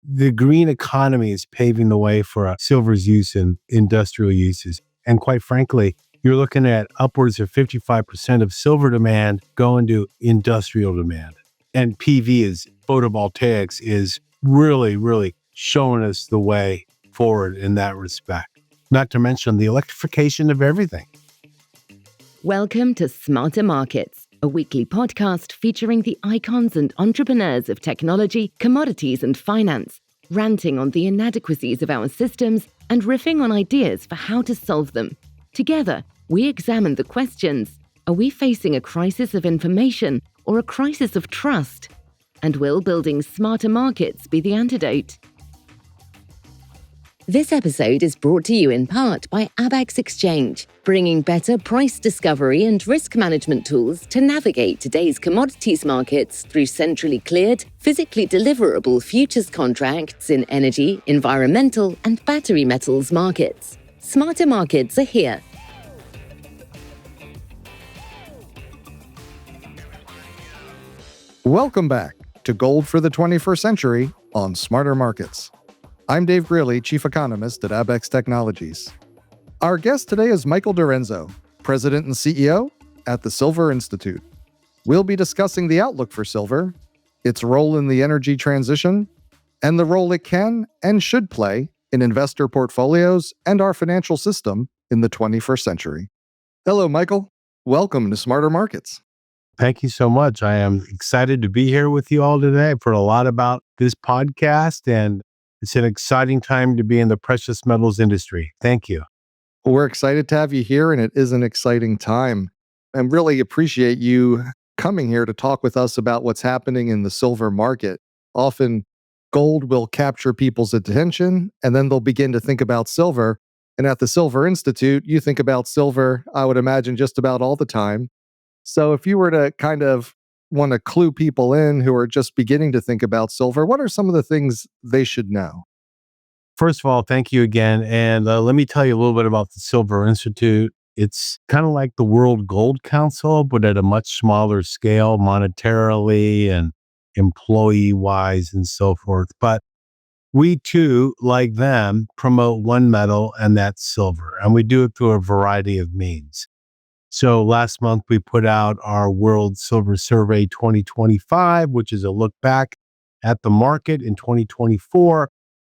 the green economy is paving the way for silver's use in industrial uses. And quite frankly, you're looking at upwards of 55% of silver demand going to industrial demand. And PV is photovoltaics is really, really showing us the way forward in that respect. Not to mention the electrification of everything. Welcome to Smarter Markets, a weekly podcast featuring the icons and entrepreneurs of technology, commodities, and finance, ranting on the inadequacies of our systems and riffing on ideas for how to solve them. Together, we examine the questions: are we facing a crisis of information or a crisis of trust? And will building smarter markets be the antidote? This episode is brought to you in part by Abax Exchange, bringing better price discovery and risk management tools to navigate today's commodities markets through centrally cleared, physically deliverable futures contracts in energy, environmental, and battery metals markets. Smarter Markets are here. Welcome back to Gold for the 21st Century on Smarter Markets. I'm Dave Greely, Chief Economist at Abax Technologies. Our guest today is Michael DiRienzo, President and CEO at the Silver Institute. We'll be discussing the outlook for silver, its role in the energy transition, and the role it can and should play in investor portfolios and our financial system in the 21st century. Hello, Michael. Welcome to Smarter Markets. Thank you so much. I am excited to be here with you all today. I've heard a lot about this podcast, and it's an exciting time to be in the precious metals industry. Thank you. We're excited to have you here, and it is an exciting time. And really appreciate you coming here to talk with us about what's happening in the silver market. Often, gold will capture people's attention, and then they'll begin to think about silver. And at the Silver Institute, you think about silver, I would imagine, just about all the time. So if you were to kind of want to clue people in who are just beginning to think about silver, what are some of the things they should know? First of all, thank you again. And let me tell you a little bit about the Silver Institute. It's kind of like the World Gold Council, but at a much smaller scale monetarily and employee-wise and so forth. But we too, like them, promote one metal, and that's silver. And we do it through a variety of means. So last month, we put out our World Silver Survey 2025, which is a look back at the market in 2024.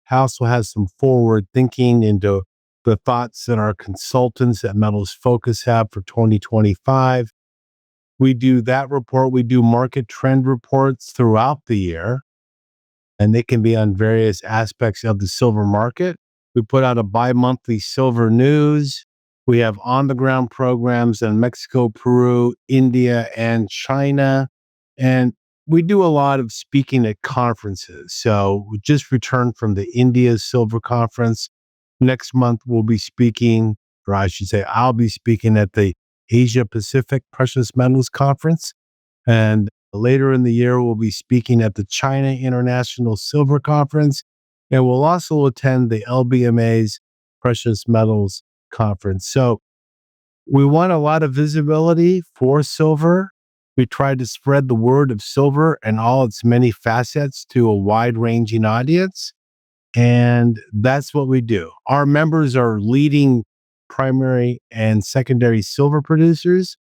Also has some forward thinking into the thoughts that our consultants at Metals Focus have for 2025. We do that report. We do market trend reports throughout the year, and they can be on various aspects of the silver market. We put out a bi-monthly silver news. We have on-the-ground programs in Mexico, Peru, India, and China. And we do a lot of speaking at conferences. So we just returned from the India Silver Conference. Next month, we'll be speaking, or I should say, I'll be speaking at the Asia Pacific Precious Metals Conference. And later in the year, we'll be speaking at the China International Silver Conference. And we'll also attend the LBMA's Precious Metals Conference. So we want a lot of visibility for silver. We try to spread the word of silver and all its many facets to a wide-ranging audience. And that's what we do. Our members are leading primary and secondary silver producers,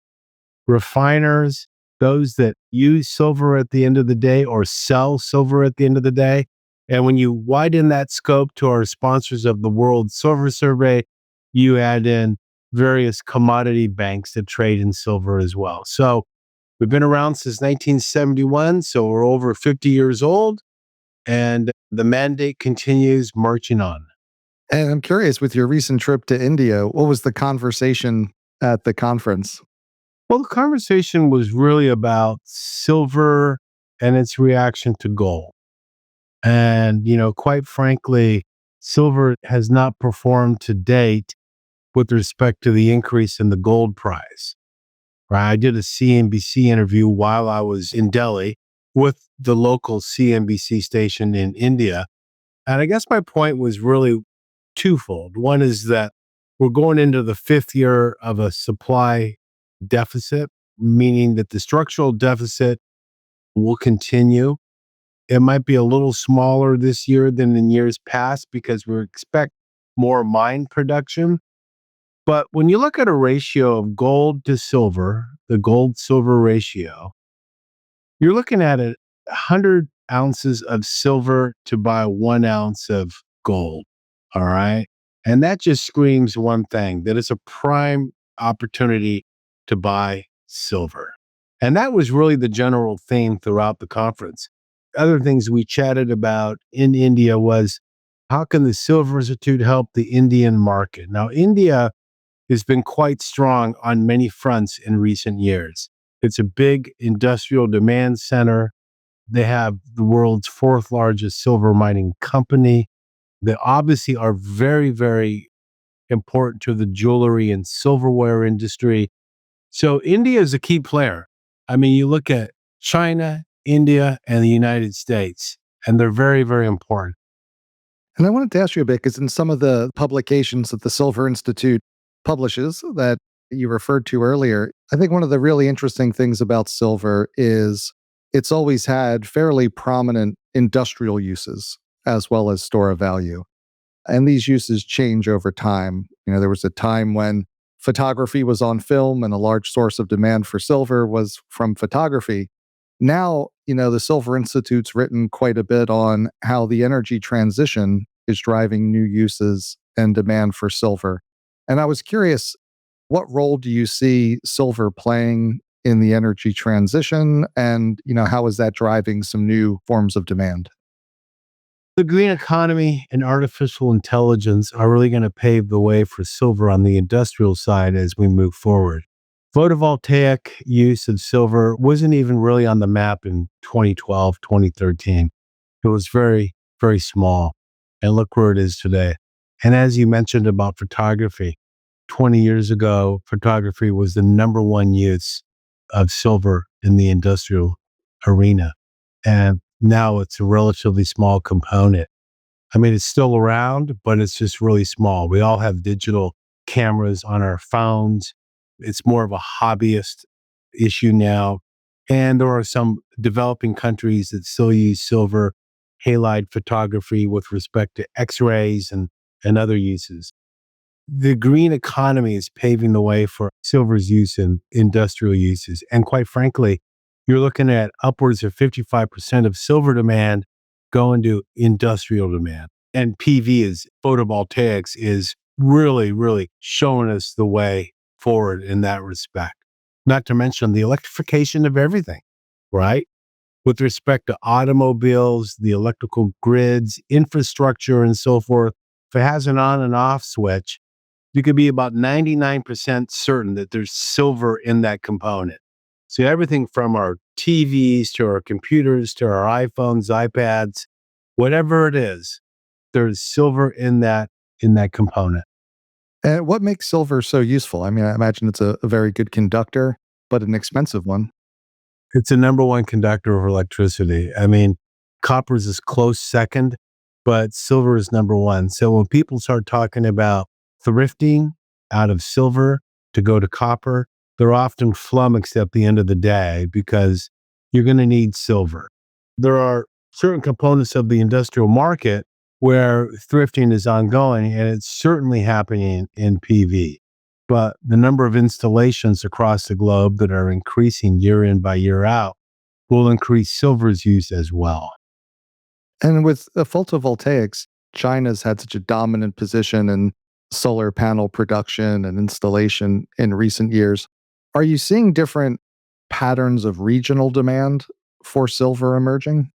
refiners, those that use silver at the end of the day or sell silver at the end of the day. And when you widen that scope to our sponsors of the World Silver Survey, you add in various commodity banks that trade in silver as well. So we've been around since 1971, so we're over 50 years old, and the mandate continues marching on. And I'm curious, with your recent trip to India, what was the conversation at the conference? Well, the conversation was really about silver and its reaction to gold. And, quite frankly, silver has not performed to date with respect to the increase in the gold price. Right? I did a CNBC interview while I was in Delhi with the local CNBC station in India. And I guess my point was really twofold. One is that we're going into the fifth year of a supply deficit, meaning that the structural deficit will continue. It might be a little smaller this year than in years past because we expect more mine production. But when you look at a ratio of gold to silver, the gold silver ratio, you're looking at 100 ounces of silver to buy 1 ounce of gold. All right. And that just screams one thing, that it's a prime opportunity to buy silver. And that was really the general theme throughout the conference. Other things we chatted about in India was how can the Silver Institute help the Indian market? Now, India has been quite strong on many fronts in recent years. It's a big industrial demand center. They have the world's fourth largest silver mining company. They obviously are very, very important to the jewelry and silverware industry. So India is a key player. I mean, you look at China, India, and the United States, and they're very, very important. And I wanted to ask you a bit because in some of the publications that the Silver Institute publishes that you referred to earlier, I think one of the really interesting things about silver is it's always had fairly prominent industrial uses as well as store of value. And these uses change over time. There was a time when photography was on film and a large source of demand for silver was from photography. Now, the Silver Institute's written quite a bit on how the energy transition is driving new uses and demand for silver. And I was curious, what role do you see silver playing in the energy transition? And, how is that driving some new forms of demand? The green economy and artificial intelligence are really going to pave the way for silver on the industrial side as we move forward. Photovoltaic use of silver wasn't even really on the map in 2012, 2013. It was very, very small. And look where it is today. And as you mentioned about photography, 20 years ago, photography was the number one use of silver in the industrial arena. And now it's a relatively small component. I mean, it's still around, but it's just really small. We all have digital cameras on our phones. It's more of a hobbyist issue now. And there are some developing countries that still use silver halide photography with respect to x-rays and other uses. The green economy is paving the way for silver's use in industrial uses. And quite frankly, you're looking at upwards of 55% of silver demand going to industrial demand. And PV is photovoltaics is really, really showing us the way forward in that respect. Not to mention the electrification of everything, right? With respect to automobiles, the electrical grids, infrastructure, and so forth. If it has an on and off switch, you could be about 99% certain that there's silver in that component. So everything from our TVs to our computers to our iPhones, iPads, whatever it is, there's silver in that component. And what makes silver so useful? I mean, I imagine it's a very good conductor, but an expensive one. It's a number one conductor of electricity. I mean, copper is close second, but silver is number one. So when people start talking about thrifting out of silver to go to copper, they're often flummoxed at the end of the day because you're going to need silver. There are certain components of the industrial market where thrifting is ongoing, and it's certainly happening in PV. But the number of installations across the globe that are increasing year in by year out will increase silver's use as well. And with the photovoltaics, China's had such a dominant position in solar panel production and installation in recent years. Are you seeing different patterns of regional demand for silver emerging?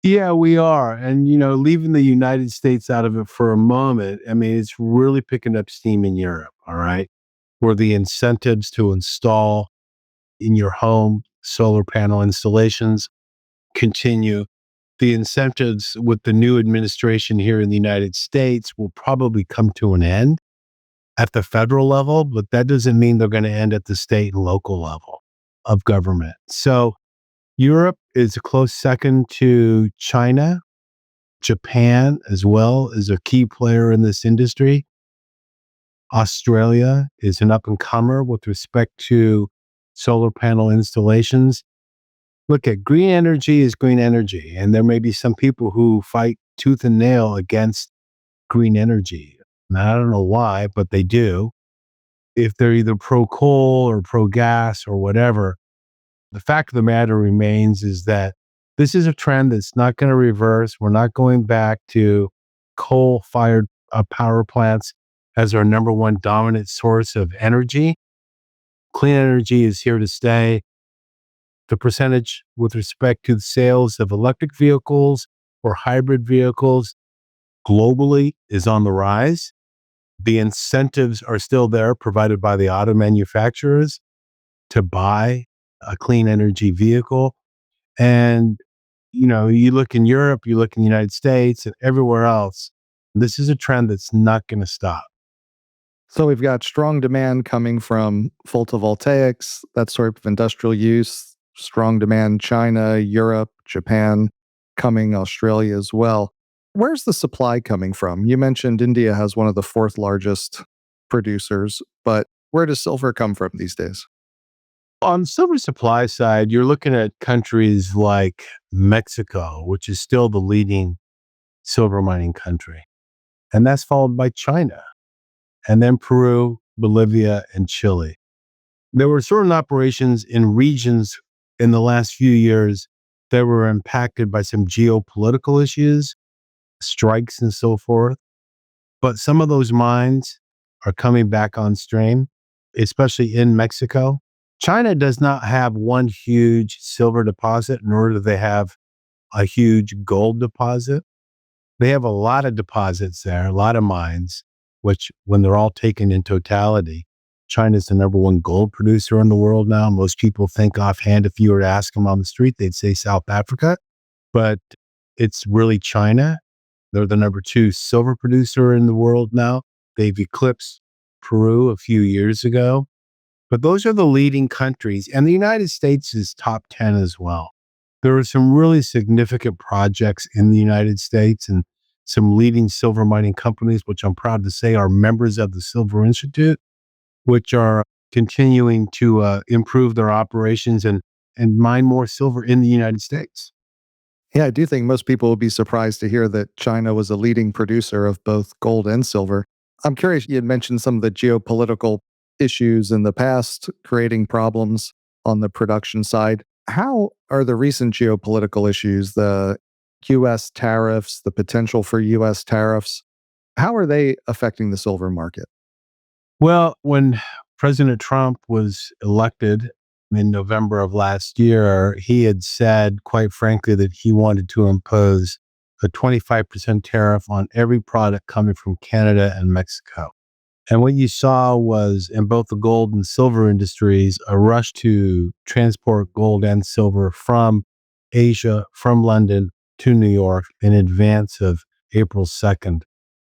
Yeah, we are. And, leaving the United States out of it for a moment, I mean, it's really picking up steam in Europe, all right, where the incentives to install in your home solar panel installations continue. The incentives with the new administration here in the United States will probably come to an end at the federal level, but that doesn't mean they're going to end at the state and local level of government. So Europe is a close second to China. Japan, as well, is a key player in this industry. Australia is an up and comer with respect to solar panel installations. Look at green energy is green energy. And there may be some people who fight tooth and nail against green energy. And I don't know why, but they do. If they're either pro coal or pro gas or whatever, the fact of the matter remains is that this is a trend that's not going to reverse. We're not going back to coal fired power plants as our number one dominant source of energy. Clean energy is here to stay. The percentage with respect to the sales of electric vehicles or hybrid vehicles globally is on the rise. The incentives are still there provided by the auto manufacturers to buy a clean energy vehicle. And, you look in Europe, you look in the United States and everywhere else, this is a trend that's not going to stop. So we've got strong demand coming from photovoltaics, that sort of industrial use, strong demand China, Europe, Japan, coming Australia as well. Where's the supply coming from? You mentioned India has one of the fourth largest producers, but where does silver come from these days? On the silver supply side, you're looking at countries like Mexico, which is still the leading silver mining country. And that's followed by China, and then Peru, Bolivia, and Chile. There were certain operations in regions in the last few years that were impacted by some geopolitical issues, strikes, and so forth. But some of those mines are coming back on stream, especially in Mexico. China does not have one huge silver deposit, nor do they have a huge gold deposit. They have a lot of deposits there, a lot of mines, which, when they're all taken in totality, China's the number one gold producer in the world now. Most people think offhand, if you were to ask them on the street, they'd say South Africa, but it's really China. They're the number two silver producer in the world now. They've eclipsed Peru a few years ago. But those are the leading countries, and the United States is top 10 as well. There are some really significant projects in the United States and some leading silver mining companies, which I'm proud to say are members of the Silver Institute, which are continuing to improve their operations and mine more silver in the United States. Yeah, I do think most people would be surprised to hear that China was a leading producer of both gold and silver. I'm curious, you had mentioned some of the geopolitical issues in the past creating problems on the production side. How are the recent geopolitical issues, the US tariffs, the potential for US tariffs, how are they affecting the silver market? Well, when President Trump was elected in November of last year, he had said, quite frankly, that he wanted to impose a 25% tariff on every product coming from Canada and Mexico. And what you saw was, in both the gold and silver industries, a rush to transport gold and silver from Asia, from London to New York in advance of April 2nd.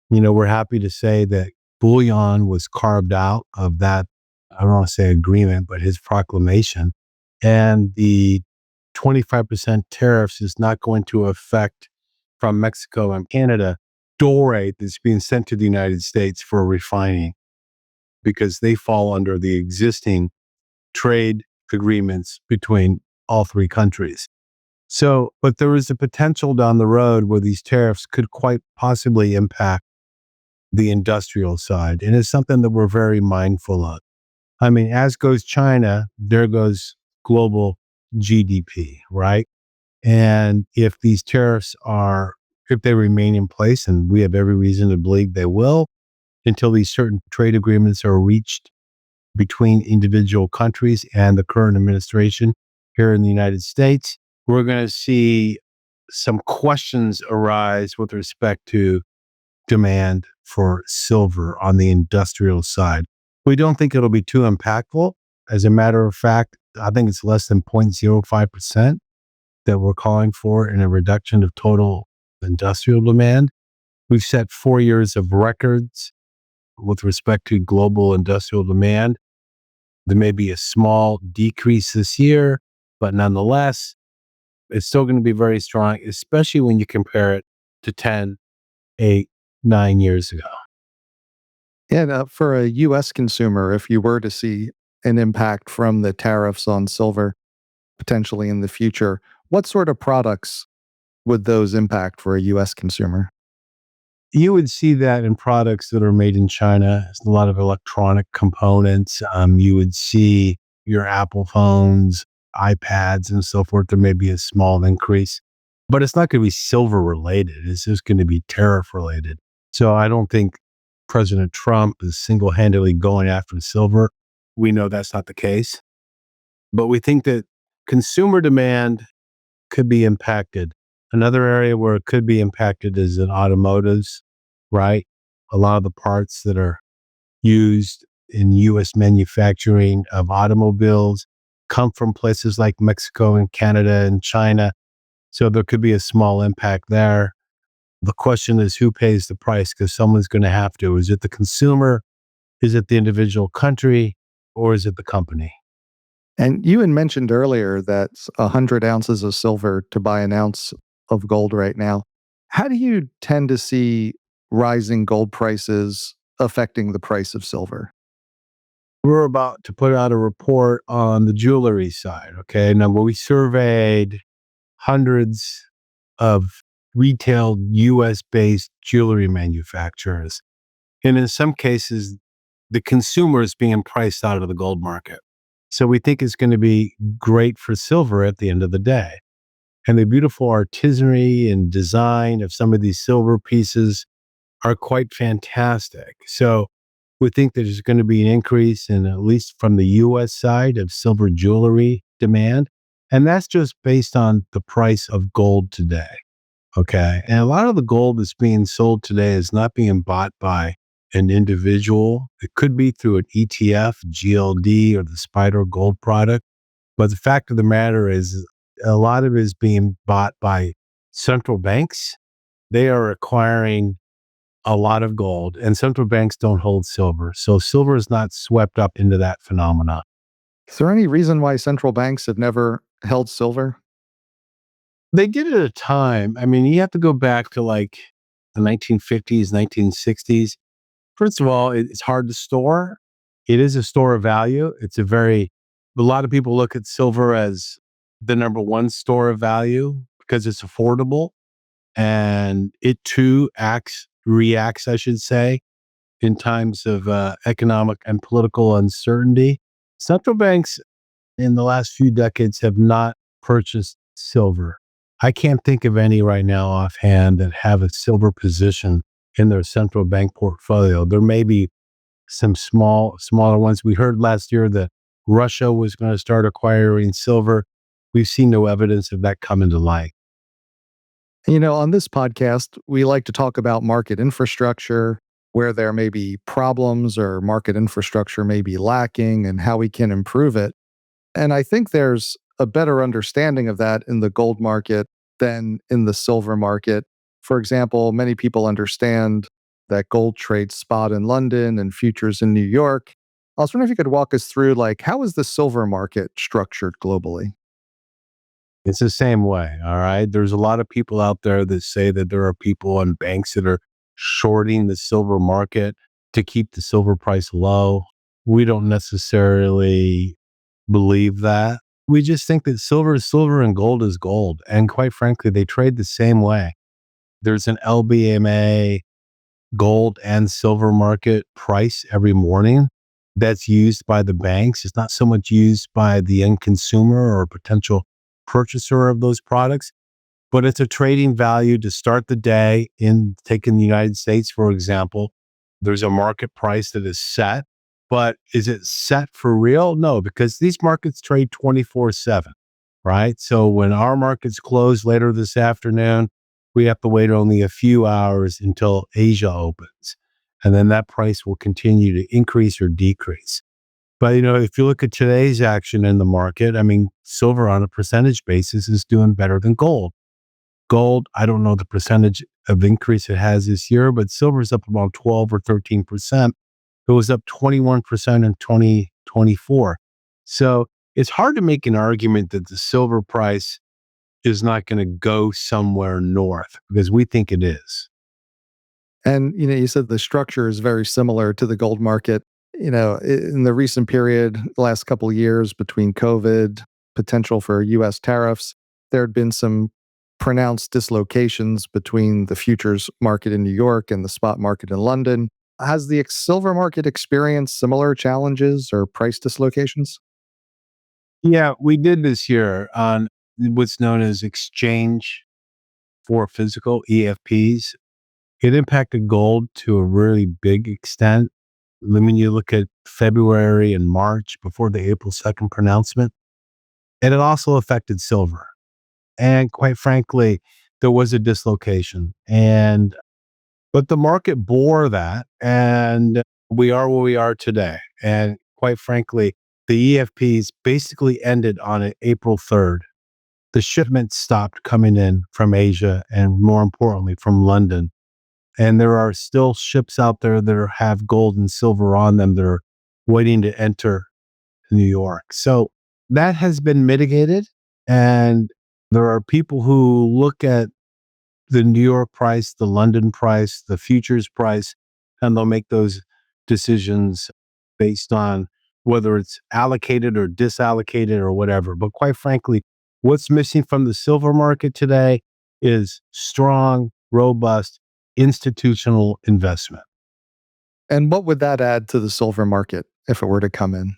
We're happy to say that bullion was carved out of that, I don't want to say agreement, but his proclamation. And the 25% tariffs is not going to affect, from Mexico and Canada, doré that's being sent to the United States for refining, because they fall under the existing trade agreements between all three countries. So, but there is a potential down the road where these tariffs could quite possibly impact the industrial side. And it's something that we're very mindful of. I mean, as goes China, there goes global GDP, right? And if these tariffs if they remain in place, and we have every reason to believe they will, until these certain trade agreements are reached between individual countries and the current administration here in the United States, we're going to see some questions arise with respect to demand for silver on the industrial side. We don't think it'll be too impactful. As a matter of fact, I think it's less than 0.05% that we're calling for in a reduction of total industrial demand. We've set 4 years of records with respect to global industrial demand. There may be a small decrease this year, but nonetheless, it's still going to be very strong, especially when you compare it to 10, 8, 9 years ago. And for a US consumer, if you were to see an impact from the tariffs on silver, potentially in the future. What sort of products would those impact for a US consumer? You would see that in products that are made in China. It's a lot of electronic components. You would see your Apple phones, iPads, and so forth. There may be a small increase, but it's not going to be silver related. It's just going to be tariff related. So I don't think President Trump is single handedly going after silver. We know that's not the case, but we think that consumer demand could be impacted. Another area where it could be impacted is in automotives, right? A lot of the parts that are used in US manufacturing of automobiles come from places like Mexico and Canada and China. So there could be a small impact there. The question is who pays the price because someone's going to have to. Is it the consumer? Is it the individual country? Or is it the company? And you had mentioned earlier that 100 ounces of silver to buy an ounce of gold right now. How do you tend to see rising gold prices affecting the price of silver? We're about to put out a report on the jewelry side. Okay. Now, we surveyed hundreds of retail US based jewelry manufacturers. And in some cases, the consumer is being priced out of the gold market. So we think it's going to be great for silver at the end of the day. And the beautiful artisanry and design of some of these silver pieces are quite fantastic. So we think there's going to be an increase in, at least from the US side, of silver jewelry demand. And that's just based on the price of gold today. Okay. And a lot of the gold that's being sold today is not being bought by an individual. It could be through an ETF, GLD, or the Spider Gold product. But the fact of the matter is, a lot of it is being bought by central banks. They are acquiring a lot of gold, and central banks don't hold silver. So silver is not swept up into that phenomena. Is there any reason why central banks have never held silver? They did it at a time. I mean, you have to go back to like the 1950s, 1960s. First of all, it's hard to store. It is a store of value. A lot of people look at silver as the number one store of value because it's affordable and it too reacts, I should say, in times of economic and political uncertainty. Central banks in the last few decades have not purchased silver. I can't think of any right now offhand that have a silver position in their central bank portfolio. There may be some smaller ones. We heard last year that Russia was going to start acquiring silver. We've seen no evidence of that coming to light. On this podcast, we like to talk about market infrastructure, where there may be problems or market infrastructure may be lacking and how we can improve it. And I think there's a better understanding of that in the gold market than in the silver market. For example, many people understand that gold trades spot in London and futures in New York. I was wondering if you could walk us through, like, how is the silver market structured globally? It's the same way. All right. There's a lot of people out there that say that there are people and banks that are shorting the silver market to keep the silver price low. We don't necessarily believe that. We just think that silver is silver and gold is gold. And quite frankly, they trade the same way. There's an LBMA gold and silver market price every morning that's used by the banks. It's not so much used by the end consumer or potential purchaser of those products, but it's a trading value to start the day. In taking the United States, for example, there's a market price that is set, but is it set for real? No, because these markets trade 24/7, right? So when our markets close later this afternoon, we have to wait only a few hours until Asia opens. And then that price will continue to increase or decrease. But if you look at today's action in the market, I mean, silver on a percentage basis is doing better than gold. Gold, I don't know the percentage of increase it has this year, but silver is up about 12 or 13%. It was up 21% in 2024. So it's hard to make an argument that the silver price is not going to go somewhere north because we think it is. And you said the structure is very similar to the gold market. In the recent period, the last couple of years between COVID, potential for US tariffs. There had been some pronounced dislocations between the futures market in New York and the spot market in London. Has the silver market experienced similar challenges or price dislocations? Yeah, we did this year on what's known as exchange for physical EFPs. It impacted gold to a really big extent. I mean, you look at February and March before the April 2nd pronouncement, and it also affected silver. And quite frankly, there was a dislocation. But the market bore that, and we are where we are today. And quite frankly, the EFPs basically ended on April 3rd. The shipments stopped coming in from Asia and more importantly from London. And there are still ships out there that have gold and silver on them that are waiting to enter New York. So that has been mitigated. And there are people who look at the New York price, the London price, the futures price, and they'll make those decisions based on whether it's allocated or disallocated or whatever. But quite frankly, what's missing from the silver market today is strong, robust institutional investment. And what would that add to the silver market if it were to come in?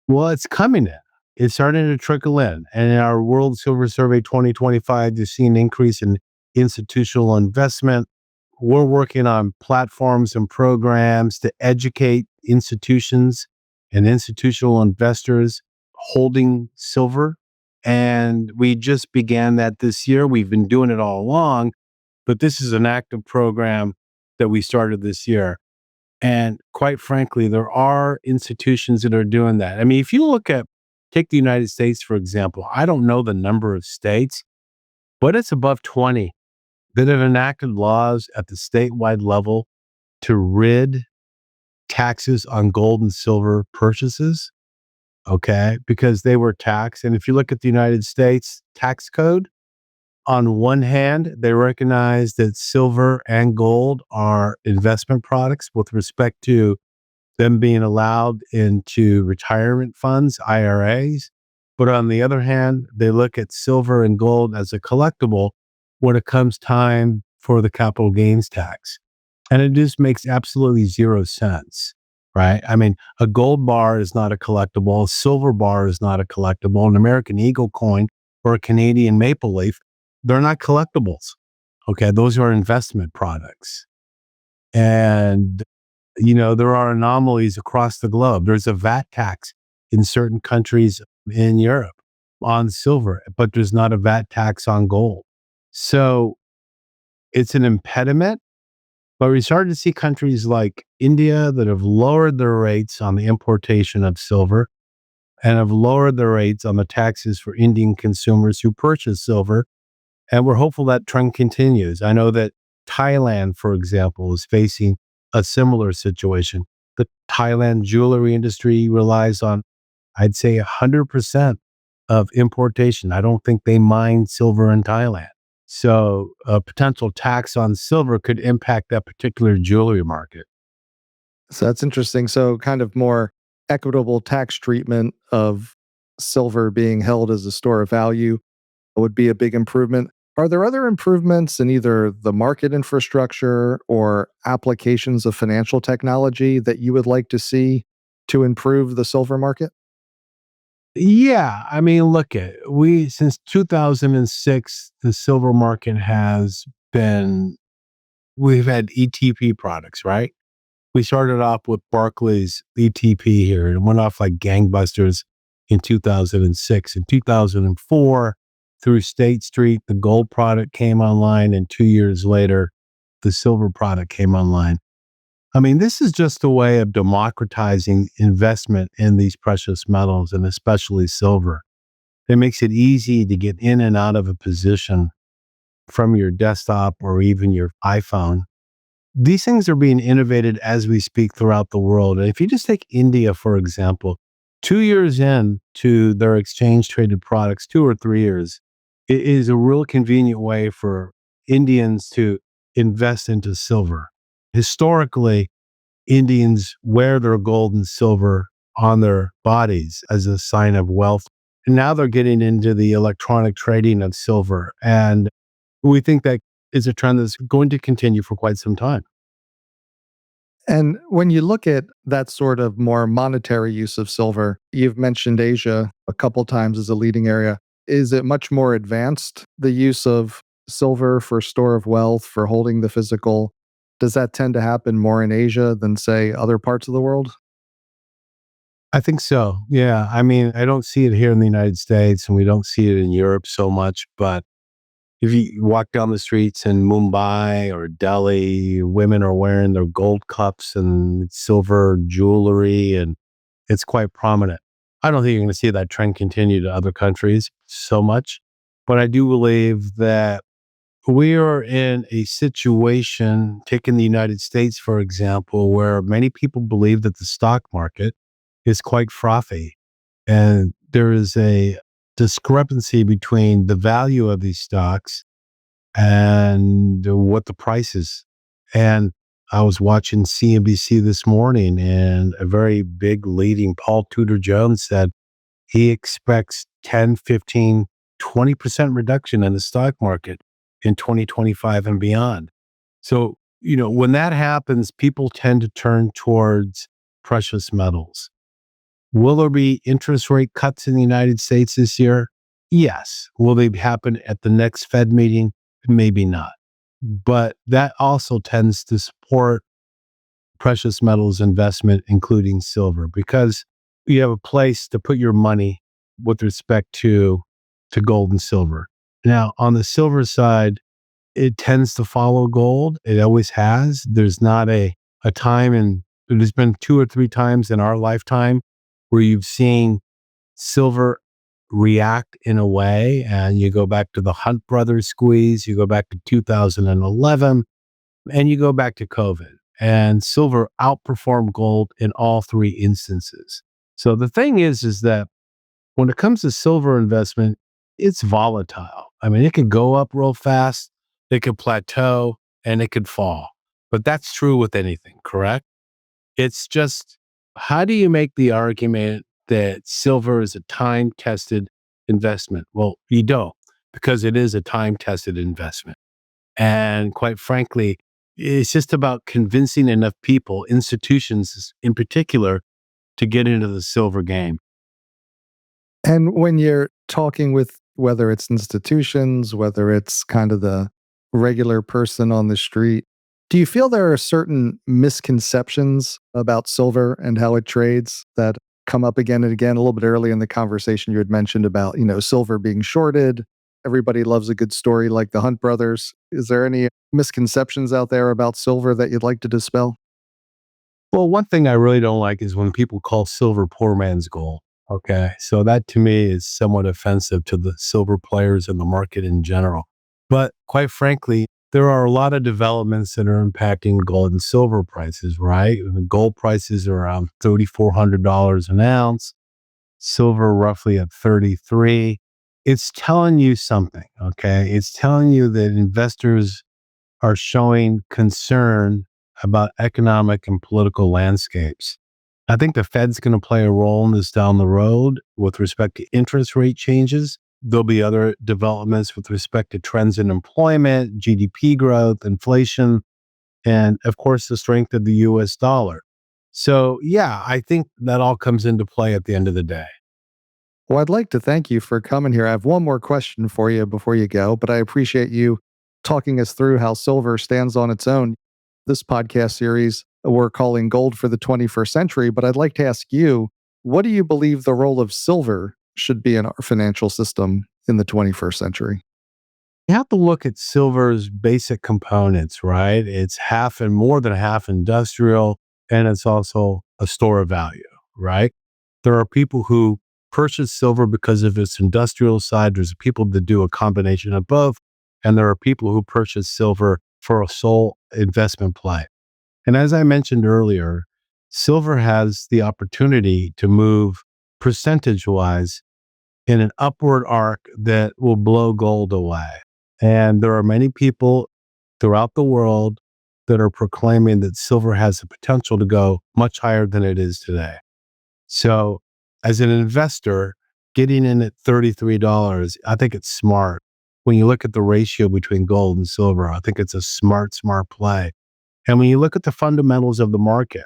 Well, it's coming in. It's starting to trickle in. And in our World Silver Survey 2025, you see an increase in institutional investment. We're working on platforms and programs to educate institutions and institutional investors holding silver. And we just began that this year. We've been doing it all along, but this is an active program that we started this year. And quite frankly, there are institutions that are doing that. I mean, if you take the United States, for example, I don't know the number of states, but it's above 20 that have enacted laws at the statewide level to rid taxes on gold and silver purchases. Okay. Because they were taxed. And if you look at the United States tax code, on one hand, they recognize that silver and gold are investment products with respect to them being allowed into retirement funds, IRAs. But on the other hand, they look at silver and gold as a collectible when it comes time for the capital gains tax. And it just makes absolutely zero sense, right? I mean, a gold bar is not a collectible, a silver bar is not a collectible, an American Eagle coin or a Canadian maple leaf, they're not collectibles. Okay, those are investment products. And there are anomalies across the globe. There's a VAT tax in certain countries in Europe on silver, but there's not a VAT tax on gold. So it's an impediment, but we started to see countries like India that have lowered their rates on the importation of silver and have lowered their rates on the taxes for Indian consumers who purchase silver. And we're hopeful that trend continues. I know that Thailand, for example, is facing a similar situation. The Thailand jewelry industry relies on, I'd say, 100% of importation. I don't think they mine silver in Thailand. So a potential tax on silver could impact that particular jewelry market. So that's interesting. So, kind of more equitable tax treatment of silver being held as a store of value would be a big improvement. Are there other improvements in either the market infrastructure or applications of financial technology that you would like to see to improve the silver market? Yeah, I mean, look at we since 2006, the silver market has been we've had ETP products, right? We started off with Barclays ETP here and went off like gangbusters in 2006. In 2004, through State Street, the gold product came online, and 2 years later, the silver product came online. I mean, this is just a way of democratizing investment in these precious metals and especially silver. It makes it easy to get in and out of a position from your desktop or even your iPhone. These things are being innovated as we speak throughout the world. And if you just take India, for example, 2 years in to their exchange traded products, 2 or 3 years, it is a real convenient way for Indians to invest into silver. Historically, Indians wear their gold and silver on their bodies as a sign of wealth now they're getting into the electronic trading of silver. And we think that is a trend that's going to continue for quite some time. And when you look at that sort of more monetary use of silver, you've mentioned Asia a couple times as a leading area. Is it much more advanced, the use of silver for store of wealth, for holding the physical? Does that tend to happen more in Asia than, say, other parts of the world? I think so. Yeah. I mean, I don't see it here in the United States and we don't see it in Europe so much, but if you walk down the streets in Mumbai or Delhi, women are wearing their gold cups and silver jewelry, and it's quite prominent. I don't think you're going to see that trend continue to other countries so much, but I do believe that we are in a situation, taking the United States, for example, where many people believe that the stock market is quite frothy. And there is a discrepancy between the value of these stocks and what the price is. And I was watching CNBC this morning, and a very big leading Paul Tudor Jones said he expects 10, 15, 20% reduction in the stock market in 2025 and beyond. So, when that happens, people tend to turn towards precious metals. Will there be interest rate cuts in the United States this year? Yes. Will they happen at the next Fed meeting? Maybe not. But that also tends to support precious metals investment, including silver, because you have a place to put your money with respect to gold and silver. Now, on the silver side, it tends to follow gold. It always has. There's not a time, and there's been two or three times in our lifetime where you've seen silver react in a way. And you go back to the Hunt Brothers squeeze, you go back to 2011, and you go back to COVID. And silver outperformed gold in all three instances. So the thing is that when it comes to silver investment, it's volatile. I mean, it could go up real fast, it could plateau, and it could fall. But that's true with anything, correct? It's just, how do you make the argument that silver is a time tested investment? Well, you don't, because it is a time tested investment. And quite frankly, it's just about convincing enough people, institutions in particular, to get into the silver game. And when you're talking with whether it's institutions, whether it's kind of the regular person on the street, do you feel there are certain misconceptions about silver and how it trades that come up again and again? A little bit early in the conversation, you had mentioned about, silver being shorted. Everybody loves a good story like the Hunt brothers. Is there any misconceptions out there about silver that you'd like to dispel? Well, one thing I really don't like is when people call silver poor man's gold. Okay. So that to me is somewhat offensive to the silver players in the market in general. But quite frankly, there are a lot of developments that are impacting gold and silver prices, right? The gold prices are around $3,400 an ounce, silver roughly at 33. It's telling you something. Okay. It's telling you that investors are showing concern about economic and political landscapes. I think the Fed's going to play a role in this down the road with respect to interest rate changes. There'll be other developments with respect to trends in employment, GDP growth, inflation, and of course, the strength of the US dollar. So, yeah, I think that all comes into play at the end of the day. Well, I'd like to thank you for coming here. I have one more question for you before you go, but I appreciate you talking us through how silver stands on its own. This podcast series we're calling Gold for the 21st Century, but I'd like to ask you, what do you believe the role of silver should be in our financial system in the 21st century? You have to look at silver's basic components, right? It's half and more than half industrial, and it's also a store of value, right? There are people who purchase silver because of its industrial side. There's people that do a combination of both. And there are people who purchase silver for a sole investment play. And as I mentioned earlier, silver has the opportunity to move percentage wise in an upward arc that will blow gold away. And there are many people throughout the world that are proclaiming that silver has the potential to go much higher than it is today. So, as an investor, getting in at $33, I think it's smart. When you look at the ratio between gold and silver, I think it's a smart play. And when you look at the fundamentals of the market,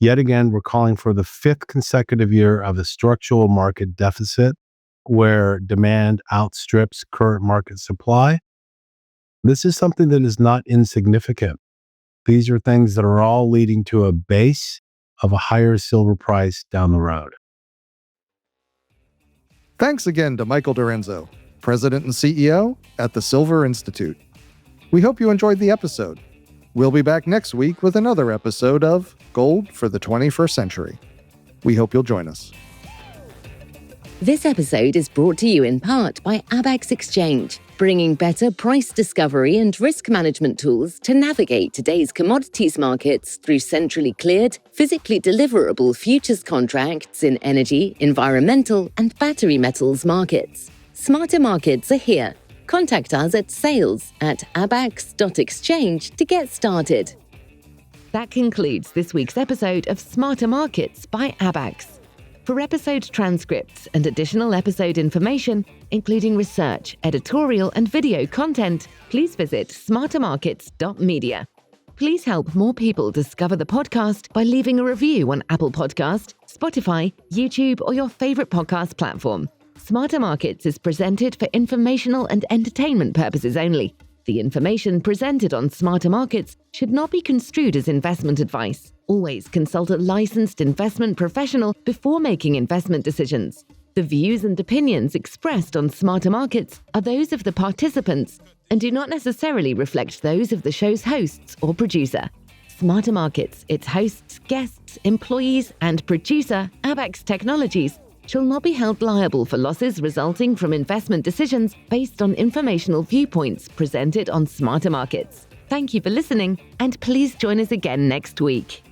yet again, we're calling for the 5th consecutive year of a structural market deficit where demand outstrips current market supply. This is something that is not insignificant. These are things that are all leading to a base of a higher silver price down the road. Thanks again to Michael DiRienzo, President and CEO at the Silver Institute. We hope you enjoyed the episode. We'll be back next week with another episode of Gold for the 21st Century. We hope you'll join us. This episode is brought to you in part by Abax Exchange, bringing better price discovery and risk management tools to navigate today's commodities markets through centrally cleared, physically deliverable futures contracts in energy, environmental, and battery metals markets. Smarter Markets are here. Contact us at sales@abax.exchange to get started. That concludes this week's episode of Smarter Markets by Abax. For episode transcripts and additional episode information, including research, editorial, and video content, please visit smartermarkets.media. Please help more people discover the podcast by leaving a review on Apple Podcast, Spotify, YouTube, or your favorite podcast platform. Smarter Markets is presented for informational and entertainment purposes only. The information presented on Smarter Markets should not be construed as investment advice. Always consult a licensed investment professional before making investment decisions. The views and opinions expressed on Smarter Markets are those of the participants and do not necessarily reflect those of the show's hosts or producer. Smarter Markets, its hosts, guests, employees, and producer, Abax Technologies, shall not be held liable for losses resulting from investment decisions based on informational viewpoints presented on Smarter Markets. Thank you for listening, and please join us again next week.